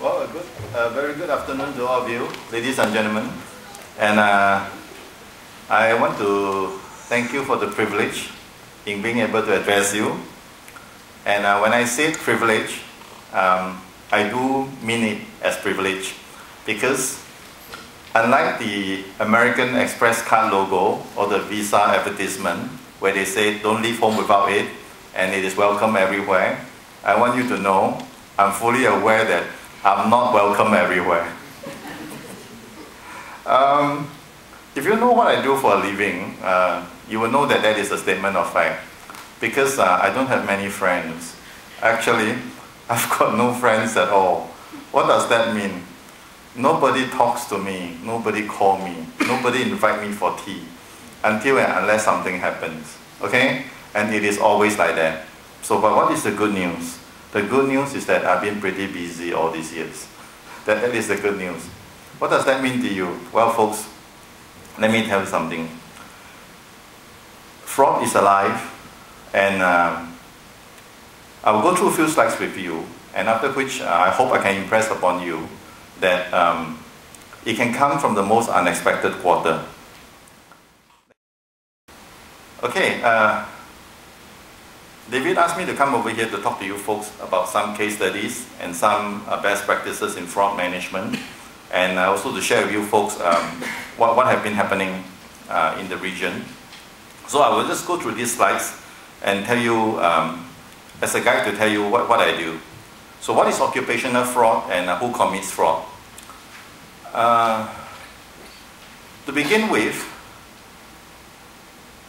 Well, very good afternoon to all of you, ladies and gentlemen. And I want to thank you for the privilege in being able to address you. And when I say privilege, I do mean it as privilege, because unlike the American Express card logo or the Visa advertisement, where they say don't leave home without it and it is welcome everywhere, I want you to know I'm fully aware that I'm not welcome everywhere. If you know what I do for a living, you will know that that is a statement of fact. Because I don't have many friends. Actually, I've got no friends at all. What does that mean? Nobody talks to me, nobody calls me, nobody invites me for tea, until and unless something happens. Okay? And it is always like that. So, but what is the good news? The good news is that I've been pretty busy all these years. That is the good news. What does that mean to you? Well, folks, let me tell you something. Fraud is alive, and I will go through a few slides with you, and after which I hope I can impress upon you that it can come from the most unexpected quarter. Okay, David asked me to come over here to talk to you folks about some case studies and some best practices in fraud management, and also to share with you folks what have been happening in the region. So I will just go through these slides and tell you, as a guide, to tell you what I do. So what is occupational fraud and who commits fraud? To begin with,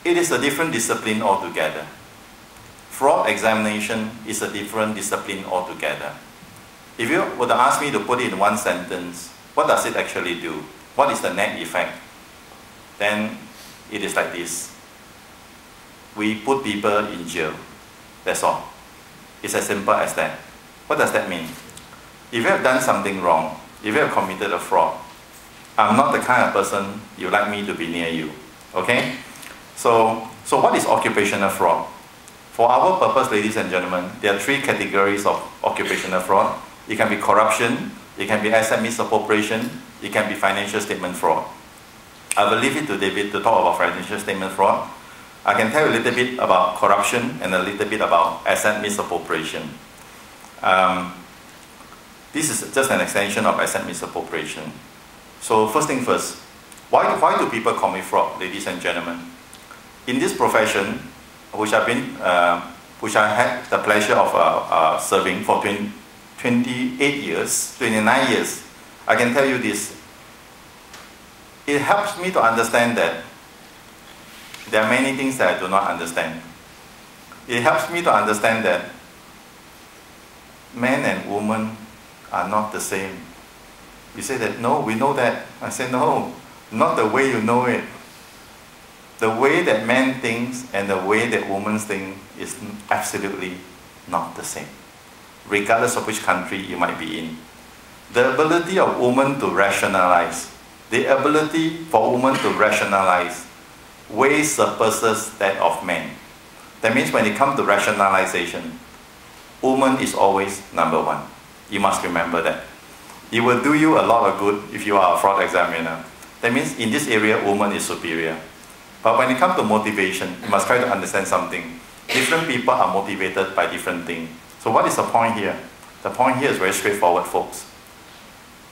it is a different discipline altogether. Fraud examination is a different discipline altogether. If you were to ask me to put it in one sentence, what does it actually do? What is the net effect? Then it is like this. We put people in jail. That's all. It's as simple as that. What does that mean? If you have done something wrong, if you have committed a fraud, I'm not the kind of person you like me to be near you. Okay? So what is occupational fraud? For our purpose, ladies and gentlemen, there are three categories of occupational fraud. It can be corruption, it can be asset misappropriation, it can be financial statement fraud. I will leave it to David to talk about financial statement fraud. I can tell you a little bit about corruption and a little bit about asset misappropriation. This is just an extension of asset misappropriation. So first thing first, why do people commit fraud, ladies and gentlemen? In this profession, which I had the pleasure of serving for 28 years, 29 years, I can tell you this. It helps me to understand that there are many things that I do not understand. It helps me to understand that men and women are not the same. You say that, no, we know that. I say, no, not the way you know it. The way that men think and the way that women think is absolutely not the same, regardless of which country you might be in. The ability of women to rationalize, the ability for women to rationalize way surpasses that of men. That means when it comes to rationalization, woman is always number one. You must remember that. It will do you a lot of good if you are a fraud examiner. That means in this area, woman is superior. But when it comes to motivation, you must try to understand something. Different people are motivated by different things. So what is the point here? The point here is very straightforward, folks.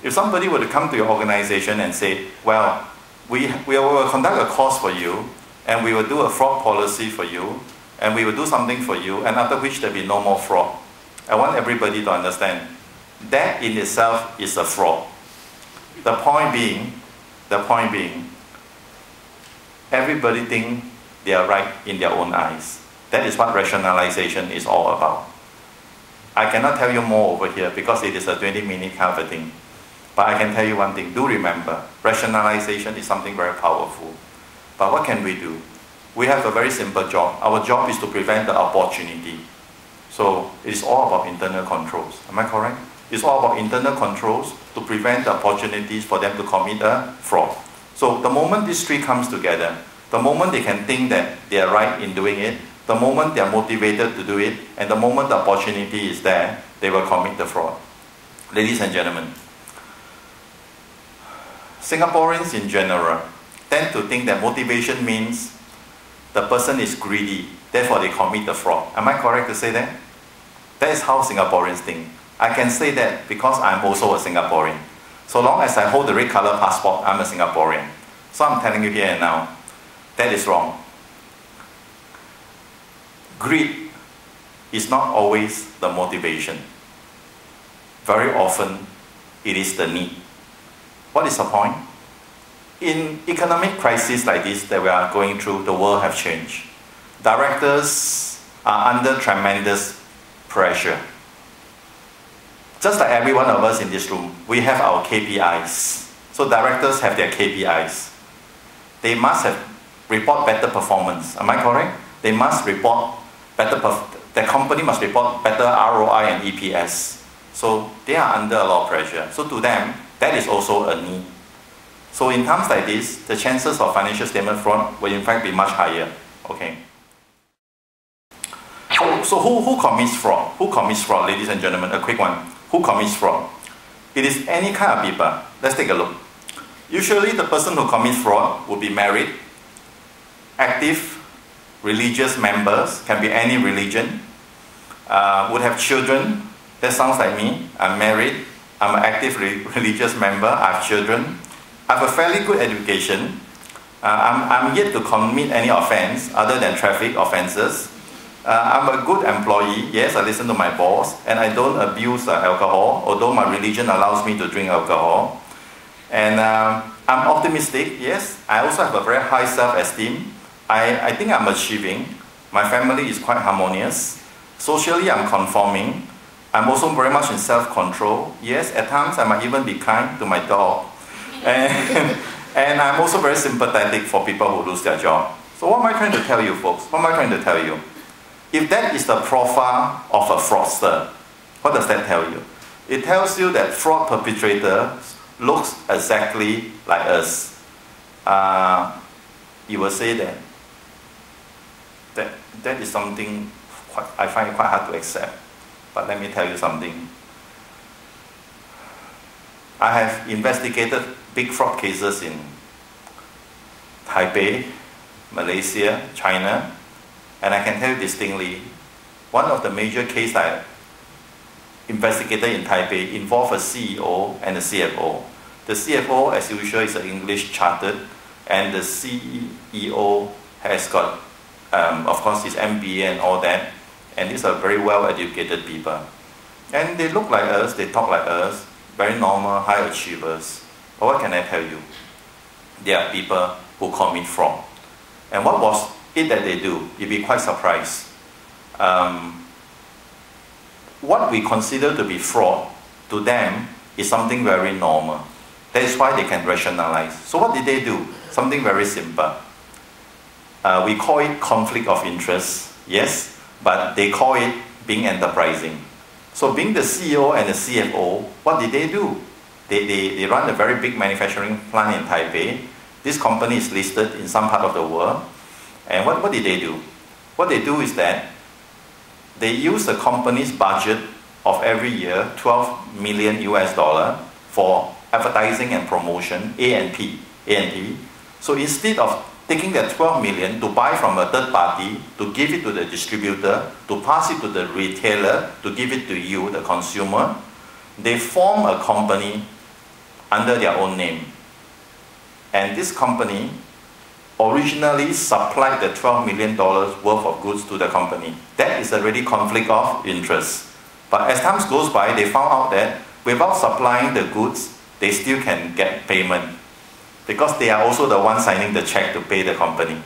If somebody were to come to your organization and say, well, we will conduct a course for you, and we will do a fraud policy for you, and we will do something for you, and after which there will be no more fraud. I want everybody to understand that in itself is a fraud. The point being, everybody thinks they are right in their own eyes. That is what rationalization is all about. I cannot tell you more over here because it is a 20-minute kind of a thing. But I can tell you one thing, do remember, rationalization is something very powerful. But what can we do? We have a very simple job. Our job is to prevent the opportunity. So it's all about internal controls. Am I correct? It's all about internal controls to prevent the opportunities for them to commit a fraud. So the moment these three comes together, the moment they can think that they are right in doing it, the moment they are motivated to do it, and the moment the opportunity is there, they will commit the fraud. Ladies and gentlemen, Singaporeans in general tend to think that motivation means the person is greedy, therefore they commit the fraud. Am I correct to say that? That is how Singaporeans think. I can say that because I'm also a Singaporean. So long as I hold the red color passport, I'm a Singaporean. So I'm telling you here and now, that is wrong. Greed is not always the motivation. Very often, it is the need. What is the point? In economic crisis like this that we are going through, the world has changed. Directors are under tremendous pressure. Just like every one of us in this room, we have our KPIs. So directors have their KPIs. They must report better performance. Am I correct? They must report better, the company must report better ROI and EPS. So they are under a lot of pressure. So to them, that is also a need. So in times like this, the chances of financial statement fraud will in fact be much higher. Okay. So who commits fraud? Who commits fraud, ladies and gentlemen? A quick one. Who commits fraud? It is any kind of people. Let's take a look. Usually the person who commits fraud would be married, active religious members, can be any religion, would have children. That sounds like me. I'm married, I'm an active religious member, I have children, I have a fairly good education, I'm yet to commit any offense other than traffic offenses. I'm a good employee, yes, I listen to my boss, and I don't abuse alcohol, although my religion allows me to drink alcohol. And I'm optimistic, yes, I also have a very high self-esteem. I think I'm achieving. My family is quite harmonious. Socially, I'm conforming. I'm also very much in self-control. Yes, at times I might even be kind to my dog. And I'm also very sympathetic for people who lose their job. So what am I trying to tell you, folks? What am I trying to tell you? If that is the profile of a fraudster, what does that tell you? It tells you that fraud perpetrator looks exactly like us. You will say that is something I find it quite hard to accept. But let me tell you something. I have investigated big fraud cases in Taipei, Malaysia, China, and I can tell you distinctly, one of the major cases I investigated in Taipei involved a CEO and a CFO. The CFO, as usual, is an English chartered, and the CEO has got, of course, his MBA and all that, and these are very well-educated people. And they look like us, they talk like us, very normal, high achievers. But what can I tell you? They are people who commit fraud. And what was it that they do? You'll be quite surprised. What we consider to be fraud, to them, is something very normal. That is why they can rationalize. So what did they do? Something very simple. We call it conflict of interest, yes, but they call it being enterprising. So being the CEO and the CFO, what did they do? They run a very big manufacturing plant in Taipei. This company is listed in some part of the world. And what did they do? What they do is that they use the company's budget of every year, 12 million US dollar, for advertising and promotion, A&P. So instead of taking that 12 million to buy from a third party, to give it to the distributor, to pass it to the retailer, to give it to you, the consumer, they form a company under their own name. And this company originally supplied the $12 million worth of goods to the company. That is already conflict of interest. But as time goes by, they found out that without supplying the goods, they still can get payment, because they are also the ones signing the check to pay the company.